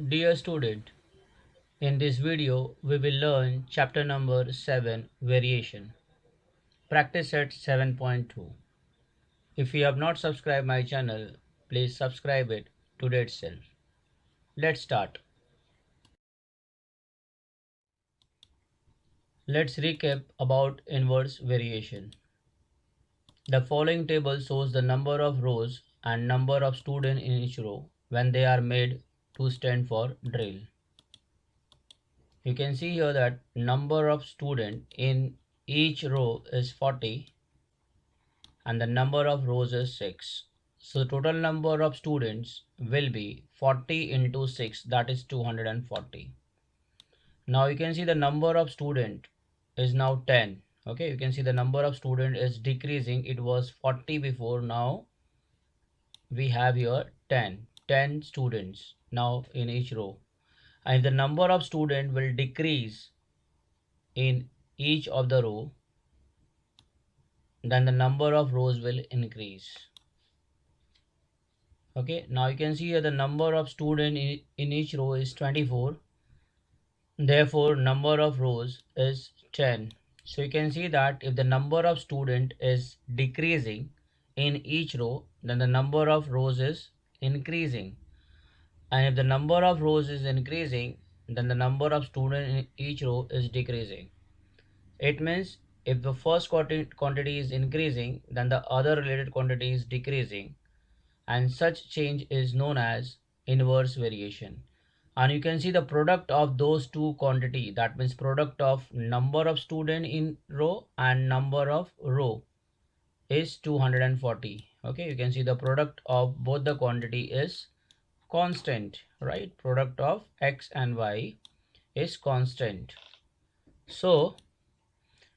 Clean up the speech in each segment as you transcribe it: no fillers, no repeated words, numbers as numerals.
Dear student, in this video we will learn chapter number 7 variation. Practice set 7.2. If you have not subscribed my channel, please subscribe it today itself. Let's start. Let's recap about inverse variation. The following table shows the number of rows and number of students in each row when they are made to stand for drill. You can see here that number of students in each row is 40 and the number of rows is 6. So total number of students will be 40 into 6, that is 240. Now you can see the number of student is now 10. Okay, you can see the number of student is decreasing. It was 40 before, now we have here 10 students now in each row. And the number of student will decrease in each of the row, then the number of rows will increase. Okay, now you can see here the number of student in each row is 24, therefore number of rows is 10. So you can see that if the number of student is decreasing in each row, then the number of rows is increasing, and if the number of rows is increasing, then the number of student in each row is decreasing. It means if the first quantity is increasing, then the other related quantity is decreasing, and such change is known as inverse variation. And you can see the product of those two quantity, that means product of number of student in row and number of row, is 240. Okay, you can see the product of both the quantity is constant, right? Product of x and y is constant. So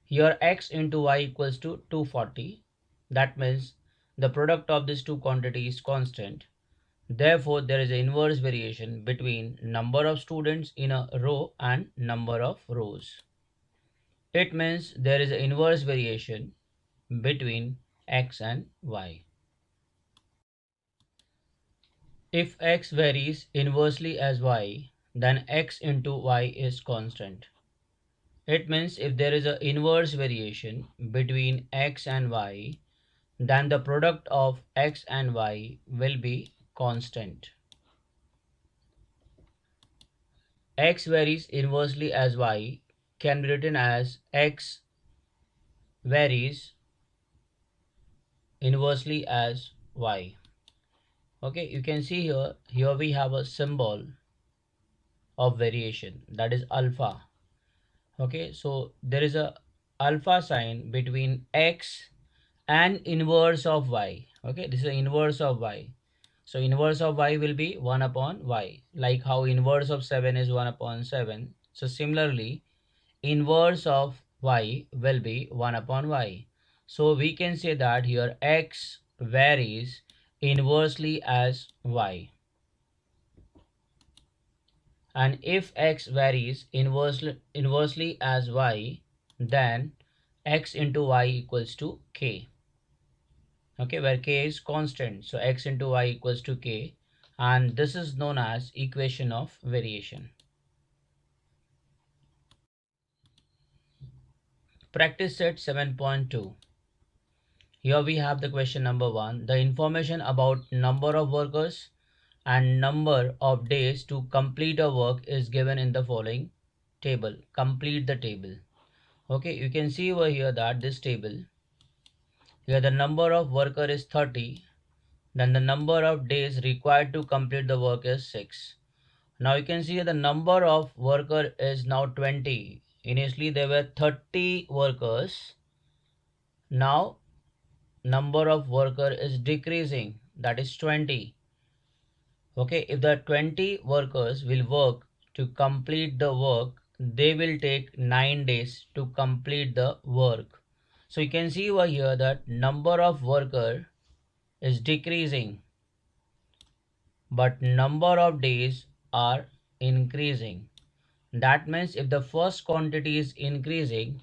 here x into y equals to 240. That means the product of these two quantities is constant. Therefore, there is an inverse variation between number of students in a row and number of rows. It means there is an inverse variation between x and y. If x varies inversely as y, then x into y is constant. It means if there is an inverse variation between x and y, then the product of x and y will be constant. X varies inversely as y can be written as x varies inversely as y. Okay, you can see here we have a symbol of variation, that is alpha. Okay, so there is a alpha sign between x and inverse of y. Okay, this is the inverse of y. So inverse of y will be 1 upon y, like how inverse of 7 is 1 upon 7. So similarly, inverse of y will be 1 upon y. So we can say that here x varies inversely as y. And if x varies inversely as y, then x into y equals to k. Okay, where k is constant, so x into y equals to k, and this is known as equation of variation. Practice set 7.2. Here we have the question number 1. The information about number of workers and number of days to complete a work is given in the following table. Complete the table. Okay, you can see over here that this table, here the number of worker is 30, then the number of days required to complete the work is 6. Now you can see the number of worker is now 20. Initially there were 30 workers. Now number of worker is decreasing, that is 20. Okay, if the 20 workers will work to complete the work, they will take 9 days to complete the work. So you can see over here that number of worker is decreasing, but number of days are increasing. That means if the first quantity is increasing,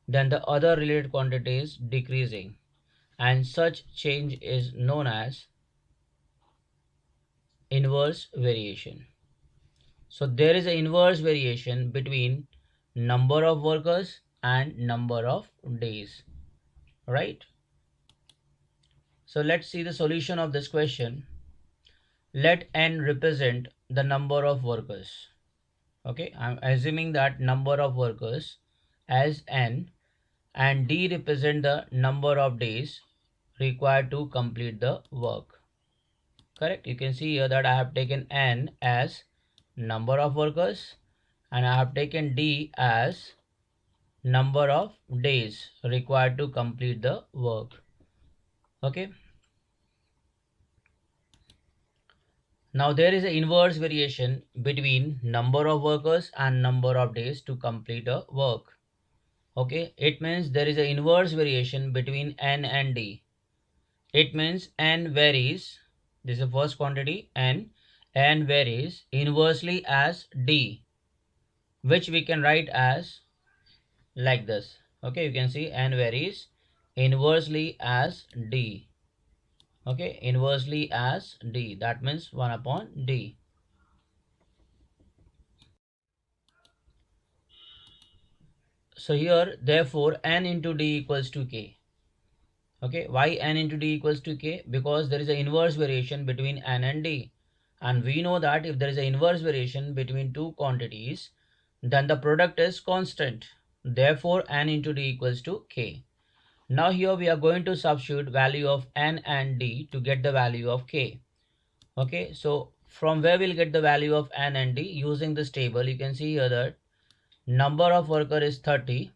then the other related quantity is decreasing, and such change is known as inverse variation. So there is an inverse variation between number of workers and number of days, right? So let's see the solution of this question. Let n represent the number of workers. Okay, I'm assuming that number of workers as n, and d represent the number of days required to complete the work. Correct? You can see here that I have taken n as number of workers and I have taken d as number of days required to complete the work. Okay. Now there is an inverse variation between number of workers and number of days to complete a work. Okay, it means there is an inverse variation between n and d. It means n varies, this is the first quantity, n varies inversely as d, which we can write as like this. Okay, you can see n varies inversely as d. Okay, inversely as d, that means 1 upon d. So here therefore n into d equals to k. Okay, why n into d equals to k? Because there is an inverse variation between n and d, and we know that if there is an inverse variation between two quantities, then the product is constant. Therefore n into d equals to k. Now here we are going to substitute value of n and d to get the value of k. Okay, so from where we'll get the value of n and d? Using this table, you can see here that number of worker is 30.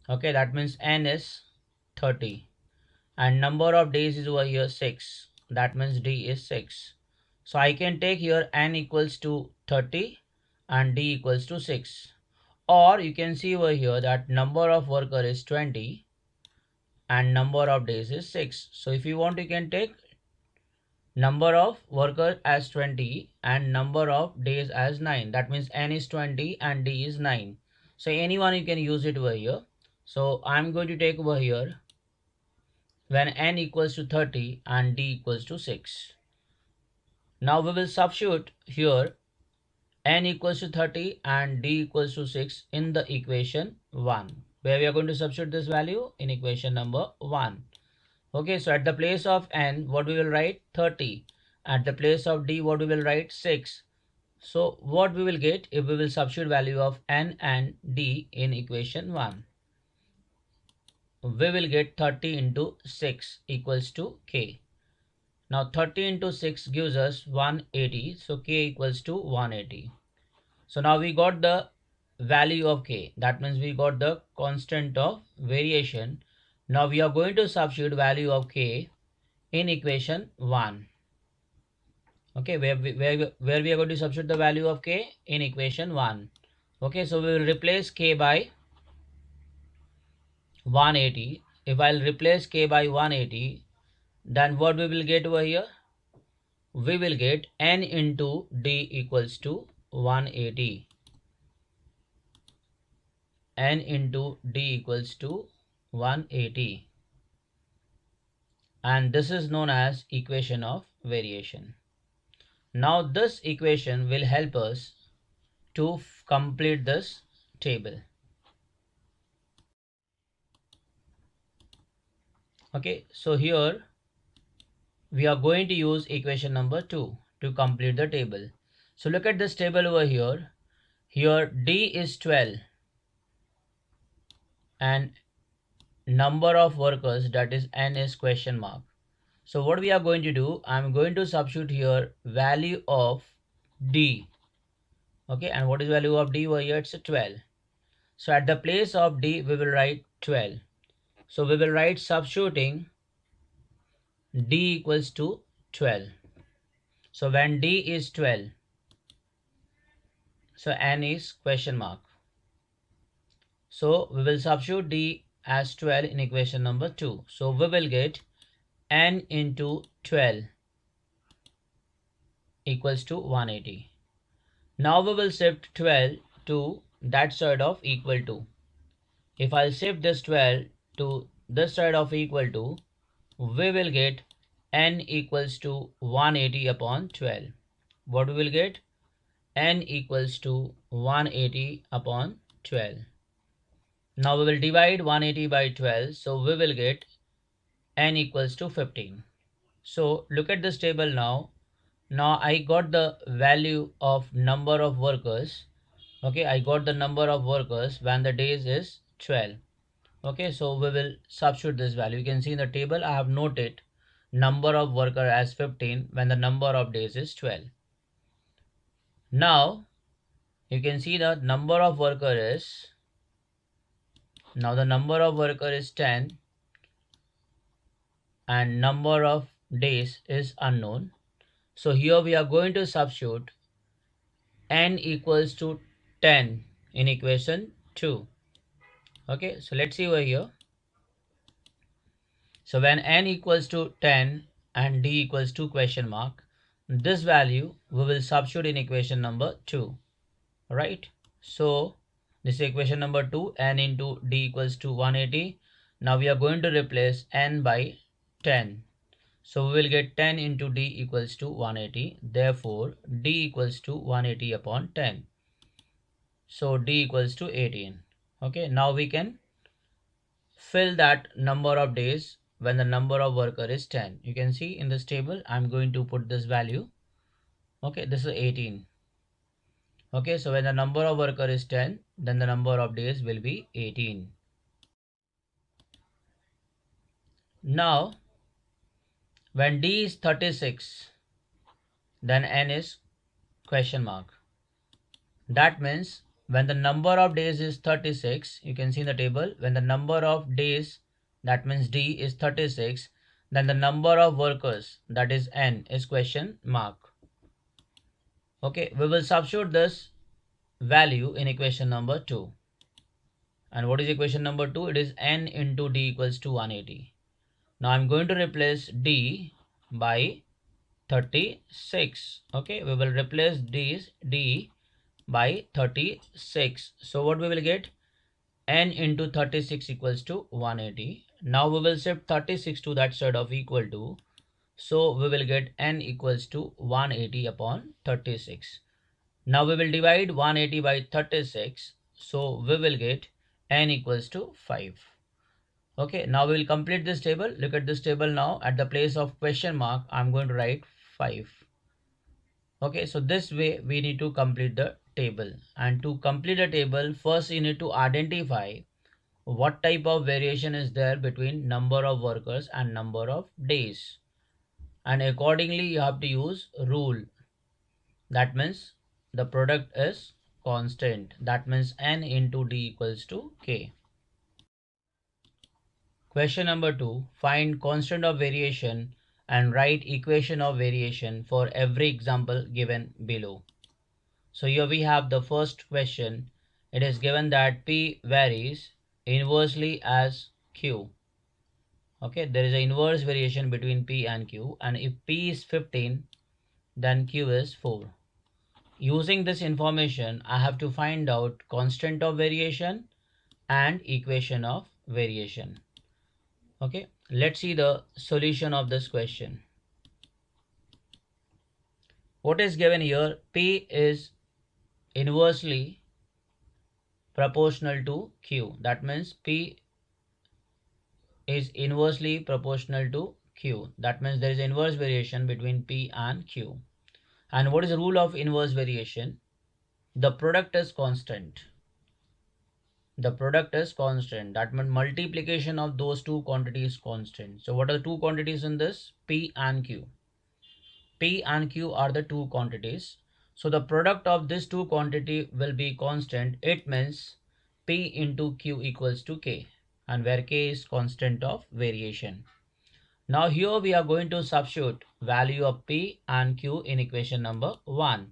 Okay, that means n is 30. And number of days is over here 6, that means d is 6. So I can take here n equals to 30 and d equals to 6, or you can see over here that number of worker is 20 and number of days is 6. So if you want, you can take number of worker as 20 and number of days as 9, that means n is 20 and d is 9. So anyone you can use it over here. So I'm going to take over here when n equals to 30 and d equals to 6. Now we will substitute here n equals to 30 and d equals to 6 in the equation 1, where we are going to substitute this value in equation number 1. Okay, so at the place of n, what we will write? 30. At the place of d, what we will write? 6. So what we will get if we will substitute value of n and d in equation 1? We will get 30 into 6 equals to k. Now 30 into 6 gives us 180, so k equals to 180. So now we got the value of k, that means we got the constant of variation. Now we are going to substitute value of k in equation 1. Okay, where we are going to substitute the value of k in equation 1. Okay, so we will replace k by 180. If I'll replace k by 180, then what we will get over here? We will get n into d equals to 180. N into d equals to 180. And this is known as equation of variation. Now this equation will help us to complete this table. Okay, so here we are going to use equation number 2 to complete the table. So look at this table over here. Here d is 12 and number of workers, that is n, is question mark. So what we are going to do, I'm going to substitute here value of d. Okay, and what is value of d over here? It's a 12. So at the place of d, we will write 12. So we will write substituting d equals to 12. So when d is 12, so n is question mark. So we will substitute d as 12 in equation number 2. So we will get n into 12 equals to 180. Now we will shift 12 to that side of equal to. If I shift this 12 to this side of equal to, we will get n equals to 180 upon 12. What we will get? n equals to 180 upon 12. Now we will divide 180 by 12, so we will get n equals to 15. So look at this table now. Now I got the value of number of workers. Okay, I got the number of workers when the days is 12. Okay, so we will substitute this value. You can see in the table I have noted number of worker as 15 when the number of days is 12. Now you can see the number of worker is, now the number of worker is 10 and number of days is unknown. So here we are going to substitute n equals to 10 in equation 2. Okay, so let's see over here. So when n equals to 10 and d equals to question mark, this value we will substitute in equation number 2. Right? So this is equation number 2, n into d equals to 180. Now we are going to replace n by 10. So we will get 10 into d equals to 180. Therefore, d equals to 180 upon 10. So d equals to 18. Okay, now we can fill that number of days when the number of worker is 10. You can see in this table, I'm going to put this value. Okay, this is 18. Okay, so when the number of worker is 10, then the number of days will be 18. Now, when d is 36, then n is question mark. That means when the number of days is 36, you can see in the table, when the number of days, that means d is 36, then the number of workers, that is n, is question mark. Okay, we will substitute this value in equation number 2. And what is equation number 2? It is n into d equals to 180. Now I'm going to replace d by 36. Okay, we will replace d by 36. So what we will get? N into 36 equals to 180. Now we will shift 36 to that side of equal to. So we will get n equals to 180 upon 36. Now we will divide 180 by 36. So we will get n equals to 5. Okay, now we will complete this table. Look at this table now. At the place of question mark, I'm going to write 5. Okay, so this way we need to complete the table. And to complete the table, first you need to identify what type of variation is there between number of workers and number of days. And accordingly, you have to use rule. That means the product is constant. That means n into d equals to k. Question number 2. Find constant of variation and write equation of variation for every example given below. So here we have the first question. It is given that P varies inversely as Q. Okay, there is an inverse variation between P and Q, and if P is 15, then Q is 4. Using this information, I have to find out constant of variation and equation of variation. Okay, let's see the solution of this question. What is given here? P is inversely proportional to Q. That means P is inversely proportional to Q. That means there is inverse variation between P and Q. And what is the rule of inverse variation? The product is constant. The product is constant. That means multiplication of those two quantities is constant. So what are the two quantities in this? P and Q. P and Q are the two quantities. So the product of this two quantity will be constant. It means P into Q equals to K, and where K is constant of variation. Now here we are going to substitute value of P and Q in equation number 1.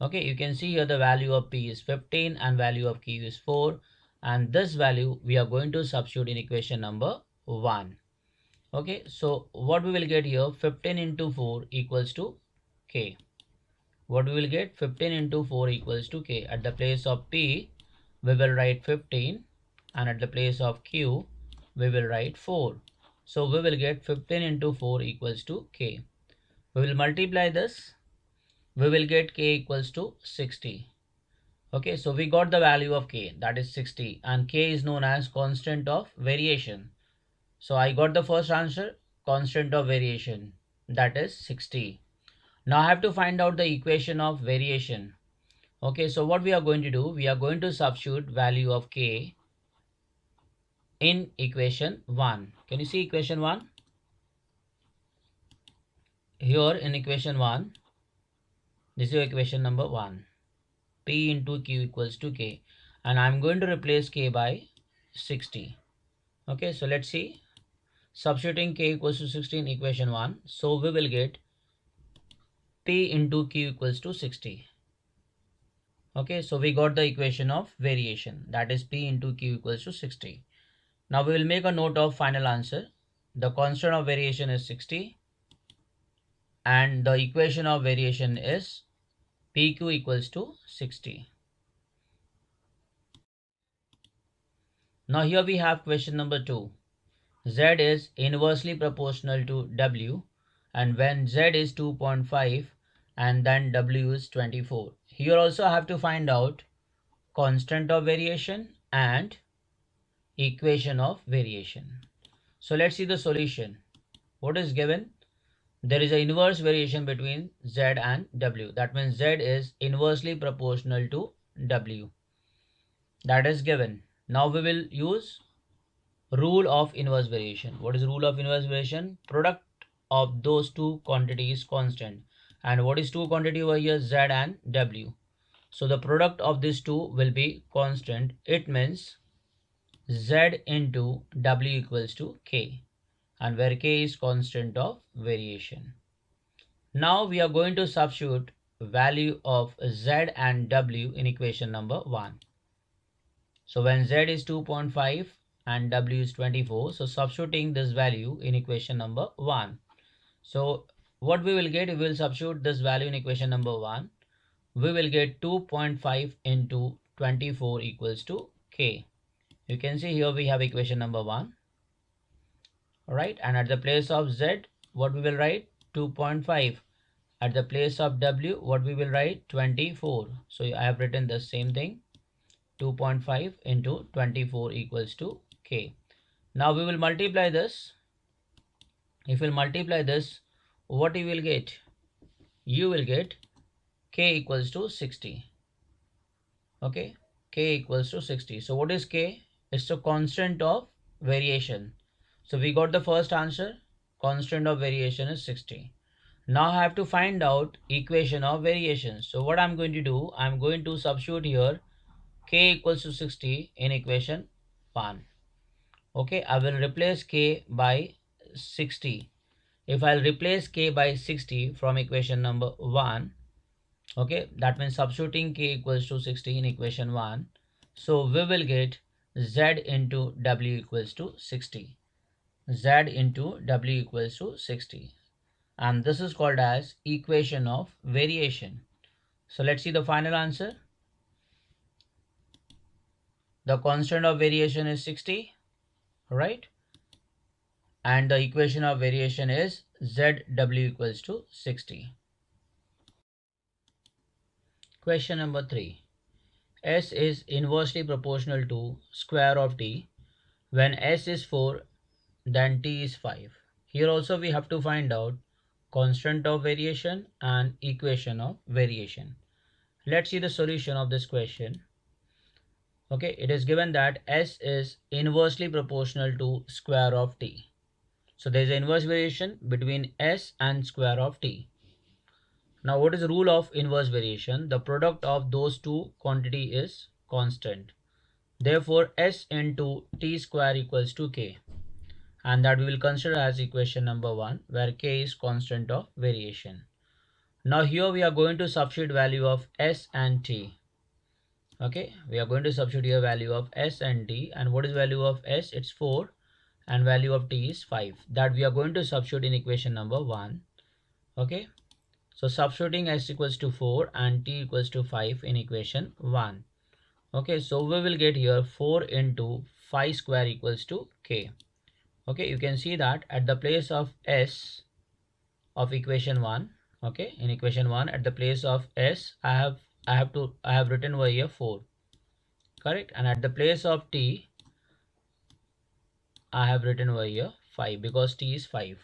Okay, you can see here the value of P is 15 and value of Q is 4. And this value we are going to substitute in equation number 1. Okay, so what we will get here, 15 into 4 equals to K. What we will get, 15 into 4 equals to K. At the place of P, we will write 15, and at the place of Q, we will write 4. So we will get 15 into 4 equals to K. We will multiply this. we will get k equals to 60. Okay, so we got the value of k, that is 60, and k is known as constant of variation. So I got the first answer, constant of variation, that is 60. Now I have to find out the equation of variation. Okay, so what we are going to do, we are going to substitute value of k in equation 1. Can you see equation 1? Here in equation 1, this is equation number 1. P into Q equals to K, and I'm going to replace K by 60. Okay, so let's see. Substituting K equals to 60 in equation 1, so we will get P into Q equals to 60. Okay, so we got the equation of variation, that is P into Q equals to 60. Now we will make a note of final answer. The constant of variation is 60 and the equation of variation is PQ equals to 60. Now here we have question number 2. Z is inversely proportional to W, and when Z is 2.5 and then W is 24. Here also I have to find out constant of variation and equation of variation. So let's see the solution. What is given? There is an inverse variation between Z and W. That means Z is inversely proportional to W. That is given. Now we will use rule of inverse variation. What is rule of inverse variation? Product of those two quantities constant. And what is two quantity over here? Z and W. So the product of these two will be constant. It means Z into W equals to K, and where K is constant of variation. Now we are going to substitute value of Z and W in equation number 1. So when Z is 2.5 and W is 24, so substituting this value in equation number 1. So what we will get, we will substitute this value in equation number 1. We will get 2.5 into 24 equals to K. You can see here we have equation number 1. Alright, and at the place of Z, what we will write? 2.5. At the place of W, what we will write? 24. So I have written the same thing. 2.5 into 24 equals to K. Now we will multiply this. If we multiply this, what you will get? You will get K equals to 60. Okay, K equals to 60. So what is K? It's a constant of variation. So we got the first answer. Constant of variation is 60. Now I have to find out equation of variation. So what I'm going to do, I'm going to substitute here K equals to 60 in equation 1. Okay, I will replace K by 60. If I'll replace K by 60 from equation number 1, okay, that means substituting K equals to 60 in equation 1. So we will get Z into W equals to 60. Z into W equals to 60. And this is called as equation of variation. So let's see the final answer. The constant of variation is 60, right? And the equation of variation is ZW equals to 60. Question number 3. S is inversely proportional to square of t. When S is 4, then t is 5. Here also we have to find out constant of variation and equation of variation. Let's see the solution of this question. Okay, it is given that S is inversely proportional to square of t. So there is an inverse variation between S and square of t. Now what is the rule of inverse variation? The product of those two quantity is constant. Therefore S into t square equals to k, and that we will consider as equation number 1, where k is constant of variation. Now here we are going to substitute value of S and t. Okay, we are going to substitute here value of S and t, and what is value of S? It's 4, and value of t is 5. That we are going to substitute in equation number 1. Okay, so substituting S equals to 4 and t equals to 5 in equation 1. Okay, so we will get here 4 into 5 square equals to k. Okay, you can see that at the place of S of equation 1, Okay, in equation 1, at the place of s, I have written over here 4, correct, and at the place of t, I have written over here 5 because t is 5.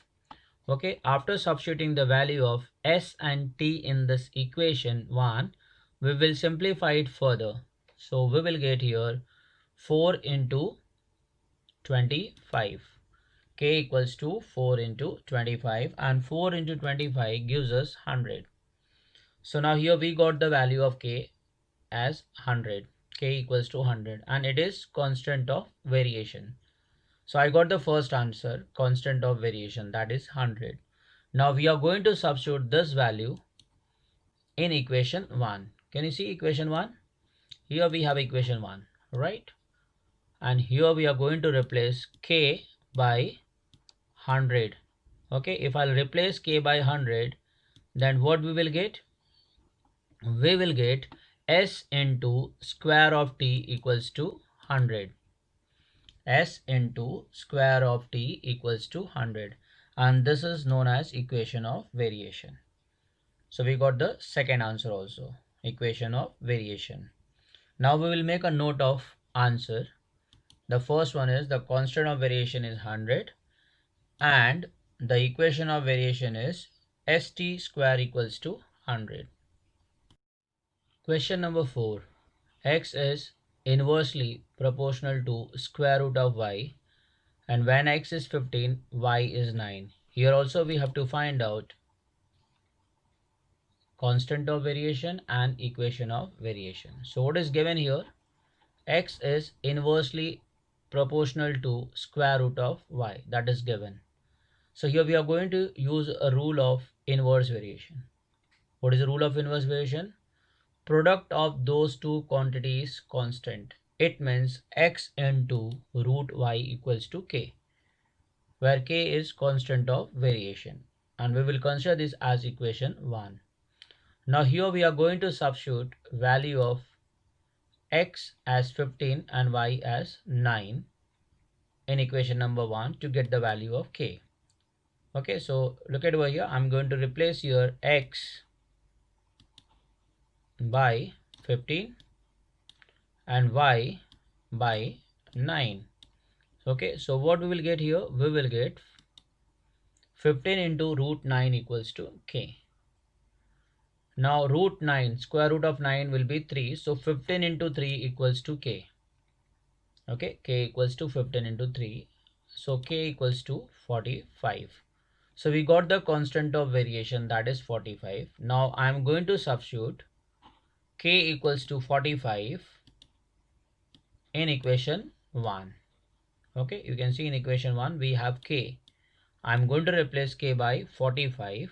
Okay, after substituting the value of s and t in this equation 1, we will simplify it further. So we will get here 4 into 25. K equals to 4 into 25, and 4 into 25 gives us 100. So now here we got the value of k as 100. K equals to 100, and it is constant of variation. So I got the first answer, constant of variation, that is 100. Now we are going to substitute this value in equation 1. Can you see equation 1? Here we have equation 1, right? And here we are going to replace k by 100. Okay, if I'll replace k by 100, then what we will get? We will get s into square of t equals to 100. S into square of t equals to 100, and this is known as equation of variation. So we got the second answer also, equation of variation. Now we will make a note of answer. The first one is the constant of variation is 100, and the equation of variation is st square equals to 100. Question number 4. X is inversely proportional to square root of y, and when x is 15, y is 9. Here also we have to find out constant of variation and equation of variation. So what is given here? X is inversely proportional to square root of y, that is given. So here we are going to use a rule of inverse variation. What is the rule of inverse variation? Product of those two quantities constant. It means x into root y equals to k, where k is constant of variation, and we will consider this as equation 1. Now here we are going to substitute value of x as 15 and y as 9 in equation number 1 to get the value of k. Okay, so look at over here, I'm going to replace here x by 15 and y by 9. Okay, so what we will get here? We will get 15 into root 9 equals to k. Now root 9, square root of 9 will be 3, so 15 into 3 equals to k. Okay, k equals to 15 into 3, so k equals to 45. So we got the constant of variation, that is 45. Now I am going to substitute k equals to 45 in equation 1. Okay, you can see in equation 1 we have k. I am going to replace k by 45.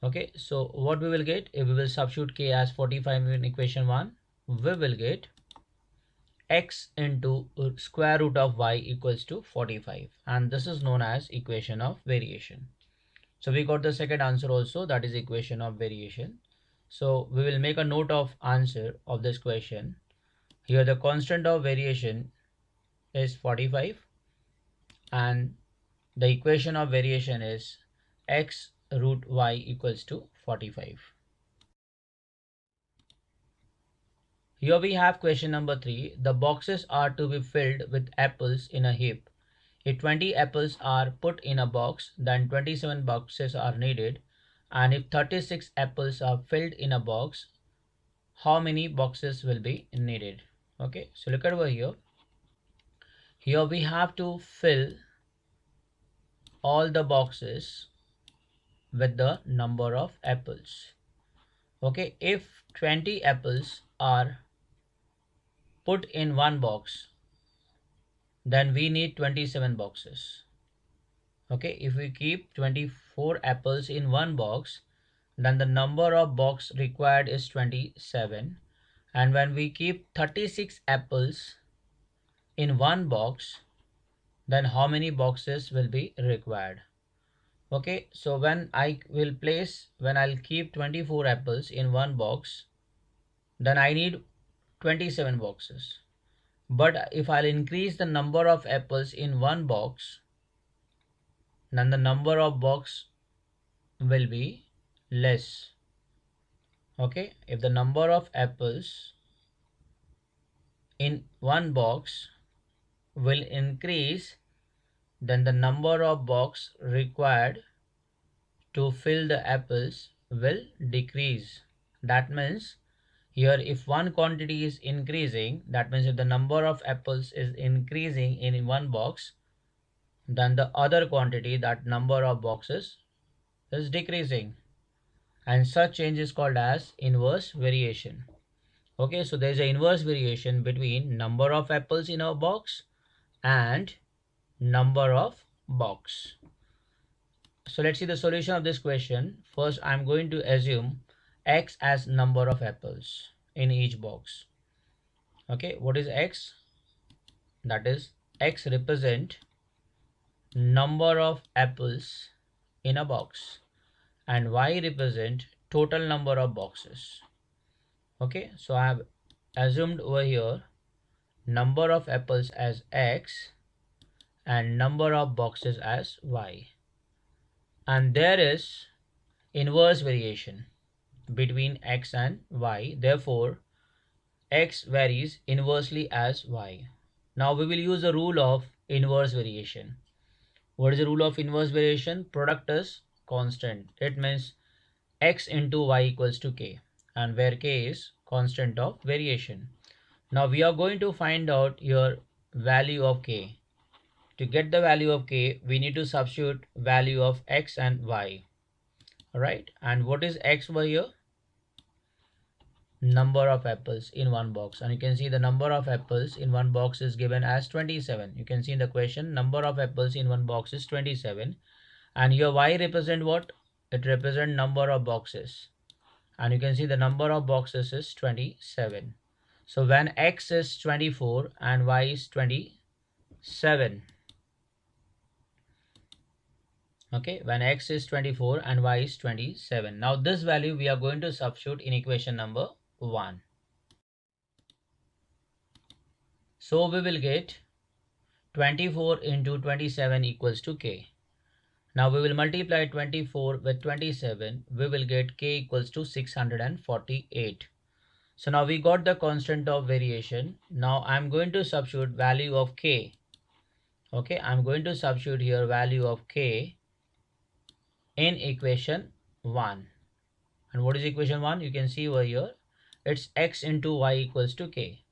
Okay, so what we will get, if we will substitute k as 45 in equation 1, we will get x into square root of y equals to 45, and this is known as equation of variation. So we got the second answer also, that is equation of variation. So we will make a note of answer of this question. Here the constant of variation is 45, and the equation of variation is x root y equals to 45. Here we have question number 3. The boxes are to be filled with apples in a heap. If 20 apples are put in a box, then 27 boxes are needed. And if 36 apples are filled in a box, how many boxes will be needed? Okay, so look at over here. Here we have to fill all the boxes with the number of apples. Okay, if 20 apples are put in one box, then we need 27 boxes. Okay, if we keep 24 apples in one box, then the number of box required is 27. And when we keep 36 apples in one box, then how many boxes will be required? Okay, so when I'll keep 24 apples in one box, then I need 27 boxes. But if I'll increase the number of apples in one box, then the number of box will be less. Okay, if the number of apples in one box will increase, then the number of box required to fill the apples will decrease. That means here if one quantity is increasing, that means if the number of apples is increasing in one box, then the other quantity, that number of boxes, is decreasing, and such change is called as inverse variation. Okay, so there is an inverse variation between number of apples in a box and number of box. So let's see the solution of this question. First, I'm going to assume x as number of apples in each box. Okay, what is x? That is, x represent number of apples in a box and y represent total number of boxes. Okay, so I have assumed over here number of apples as x and number of boxes as y, and there is inverse variation between x and y, therefore x varies inversely as y. Now we will use the rule of inverse variation. What is the rule of inverse variation? Product is constant. It means x into y equals to k, and where k is constant of variation. Now we are going to find out your value of k. To get the value of k, we need to substitute value of x and y. Alright, and what is x over here? Number of apples in one box, and you can see the number of apples in one box is given as 27. You can see in the question number of apples in one box is 27, and your y represent what? It represent number of boxes, and you can see the number of boxes is 27. So when x is 24 and y is 27, okay, when x is 24 and y is 27, now this value we are going to substitute in equation number 1. So we will get 24 into 27 equals to k. Now we will multiply 24 with 27. We will get k equals to 648. So now we got the constant of variation. Now I'm going to substitute value of k. Okay, I'm going to substitute here value of k in equation 1. And what is equation 1? You can see over here, it's x into y equals to k.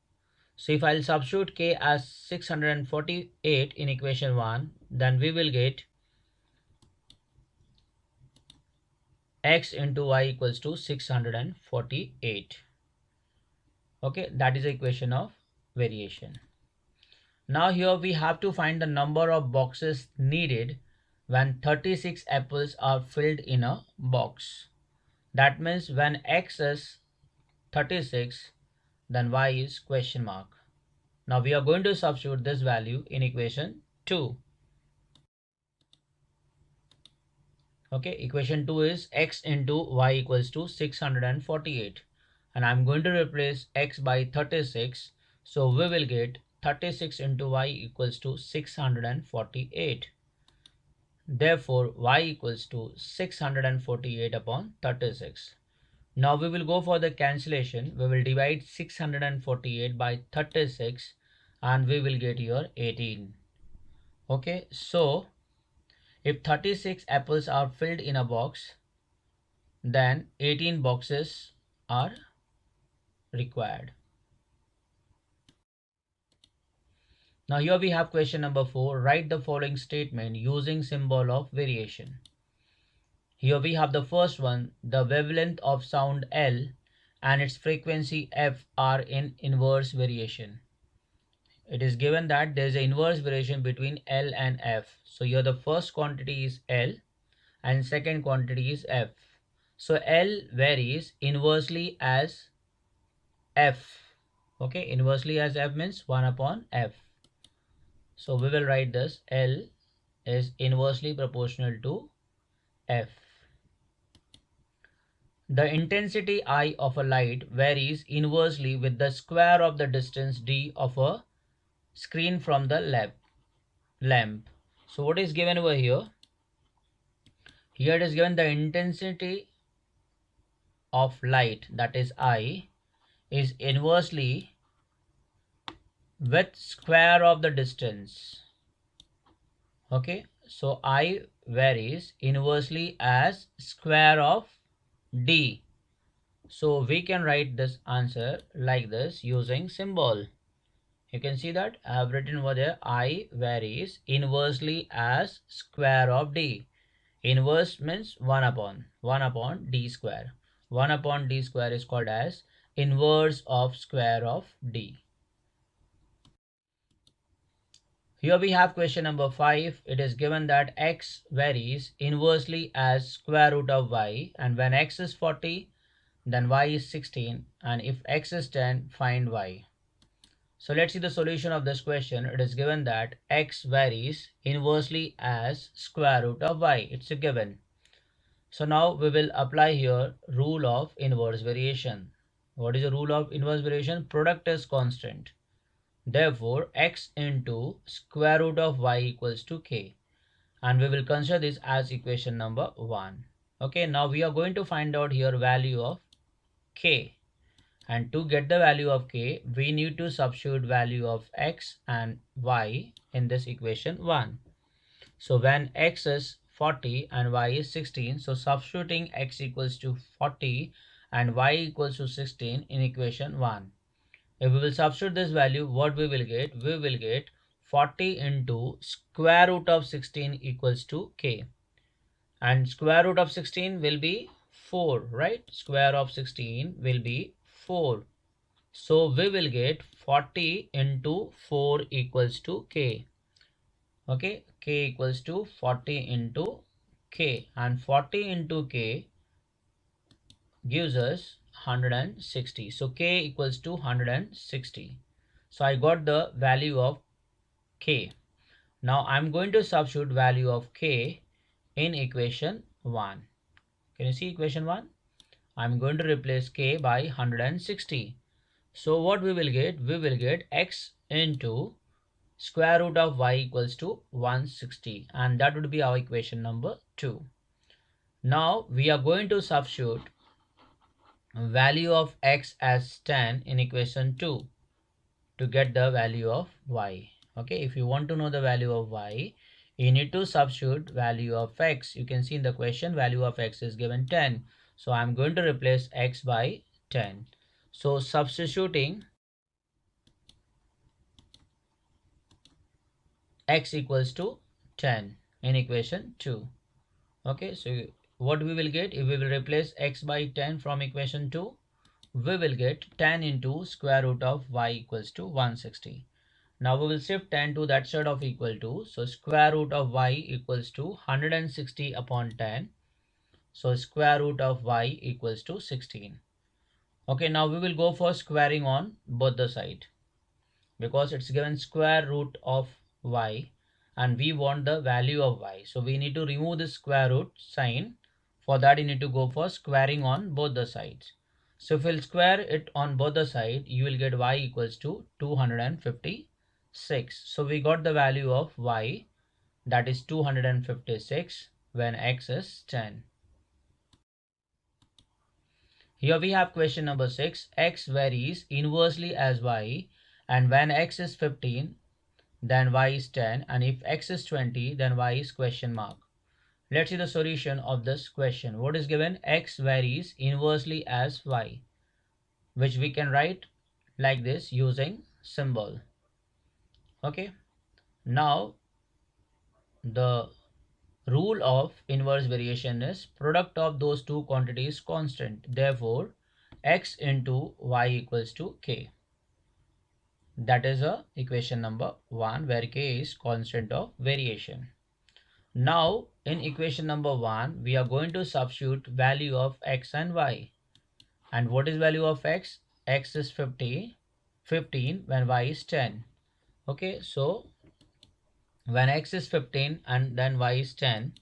So if I'll substitute k as 648 in equation 1, then we will get x into y equals to 648. Okay, that is the equation of variation. Now here we have to find the number of boxes needed when 36 apples are filled in a box. That means when x is 36, then y is question mark. Now we are going to substitute this value in equation 2. Okay, equation 2 is x into y equals to 648, and I'm going to replace x by 36, so we will get 36 into y equals to 648. Therefore y equals to 648 upon 36. Now we will go for the cancellation. We will divide 648 by 36 and we will get here 18. Okay, so if 36 apples are filled in a box, then 18 boxes are required. Now here we have question number 4. Write the following statement using symbol of variation. Here we have the first one, the wavelength of sound L and its frequency F are in inverse variation. It is given that there is an inverse variation between L and F. So here the first quantity is L and second quantity is F. So L varies inversely as F. Okay, inversely as F means 1 upon F. So we will write this, L is inversely proportional to F. The intensity I of a light varies inversely with the square of the distance d of a screen from the lamp. So what is given over here? Here it is given the intensity of light, that is I, is inversely with square of the distance. Okay, so I varies inversely as square of d. So we can write this answer like this using symbol. You can see that I have written over there I varies inversely as square of d. Inverse means 1 upon d square. 1 upon d square is called as inverse of square of d. Here we have question number 5. It is given that x varies inversely as square root of y, and when x is 40 then y is 16, and if x is 10 find y. So let's see the solution of this question. It is given that x varies inversely as square root of y. It's a given. So now we will apply here rule of inverse variation. What is the rule of inverse variation? Product is constant. Therefore, x into square root of y equals to k. And we will consider this as equation number 1. Okay, now we are going to find out here value of k. And to get the value of k, we need to substitute value of x and y in this equation 1. So when x is 40 and y is 16, so substituting x equals to 40 and y equals to 16 in equation 1. If we will substitute this value, what we will get? We will get 40 into square root of 16 equals to k. And square root of 16 will be 4, right? Square of 16 will be 4. So we will get 40 into 4 equals to k. Okay, k equals to 40 into k, and 40 into k gives us 160. So k equals to 160. So I got the value of k. Now I'm going to substitute value of k in equation 1. Can you see equation 1? I'm going to replace k by 160. So what we will get? We will get x into square root of y equals to 160, and that would be our equation number 2. Now we are going to substitute value of x as 10 in equation 2 to get the value of y. Okay, if you want to know the value of y, you need to substitute value of x. You can see in the question value of x is given 10. So I'm going to replace x by 10. So substituting x equals to 10 in equation 2. Okay, so what we will get? If we will replace x by 10 from equation 2, we will get 10 into square root of y equals to 160. Now we will shift 10 to that side of equal to. So square root of y equals to 160 upon 10. So square root of y equals to 16. Okay, now we will go for squaring on both the side, because it's given square root of y and we want the value of y. So we need to remove the square root sign. For that you need to go for squaring on both the sides. So if we'll square it on both the sides, you will get y equals to 256. So we got the value of y, that is 256 when x is 10. Here we have question number 6. X varies inversely as y, and when x is 15 then y is 10, and if x is 20 then y is question mark. Let's see the solution of this question. What is given? X varies inversely as y, which we can write like this using symbol. Okay, now the rule of inverse variation is product of those two quantities constant. Therefore x into y equals to k. That is a equation number 1, where k is constant of variation. Now in equation number 1 we are going to substitute value of x and y. And what is value of x? X is 15 when y is 10. Okay, so when x is 15 and then y is 10,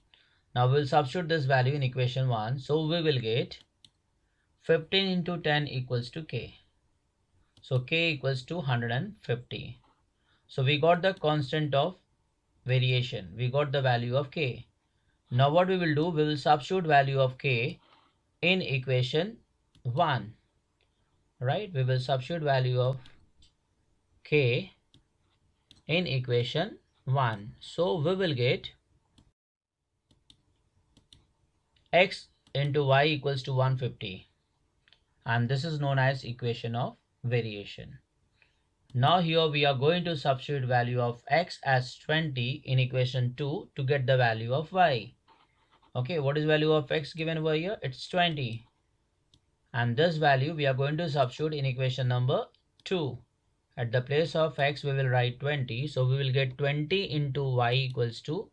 now we will substitute this value in equation 1. So we will get 15 into 10 equals to k. So k equals to 150. So we got the constant of variation. We got the value of k. Now what we will do? We will substitute value of k in equation 1, right? We will substitute value of k in equation 1. So we will get x into y equals to 150, and this is known as equation of variation. Now here we are going to substitute value of x as 20 in equation 2 to get the value of y. Okay, what is value of x given over here? It's 20. And this value we are going to substitute in equation number 2. At the place of x we will write 20. So we will get 20 into y equals to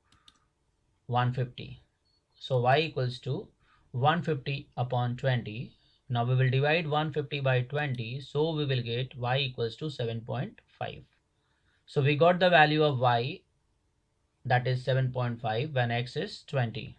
150. So y equals to 150 upon 20. Now we will divide 150 by 20. So we will get y equals to 7.5. So we got the value of y, that is 7.5 when x is 20.